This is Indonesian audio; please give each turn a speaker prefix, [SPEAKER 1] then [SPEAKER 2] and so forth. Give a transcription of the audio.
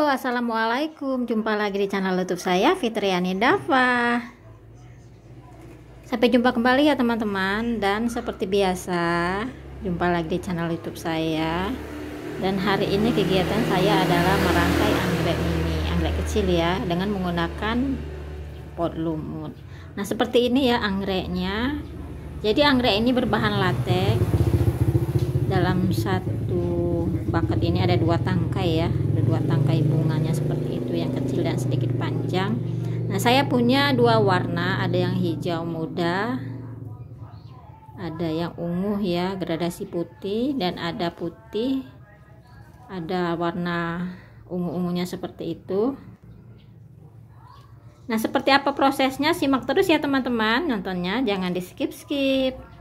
[SPEAKER 1] Halo, assalamualaikum. Jumpa lagi di channel YouTube saya, Fitriani Dava. Sampai jumpa kembali ya teman-teman. Dan seperti biasa, jumpa lagi di channel YouTube saya. Dan hari ini kegiatan saya adalah merangkai anggrek ini, anggrek kecil ya, dengan menggunakan pot lumut. Nah seperti ini ya anggreknya. Jadi anggrek ini berbahan latek. Dalam satu bucket ini ada dua tangkai ya, ada dua tangkai bunganya seperti itu, yang kecil dan sedikit panjang. Nah saya punya dua warna, ada yang hijau muda, ada yang ungu ya, gradasi putih, dan ada putih, ada warna ungu-ungunya seperti itu. Nah seperti apa prosesnya, simak terus ya teman-teman, nontonnya jangan di skip-skip.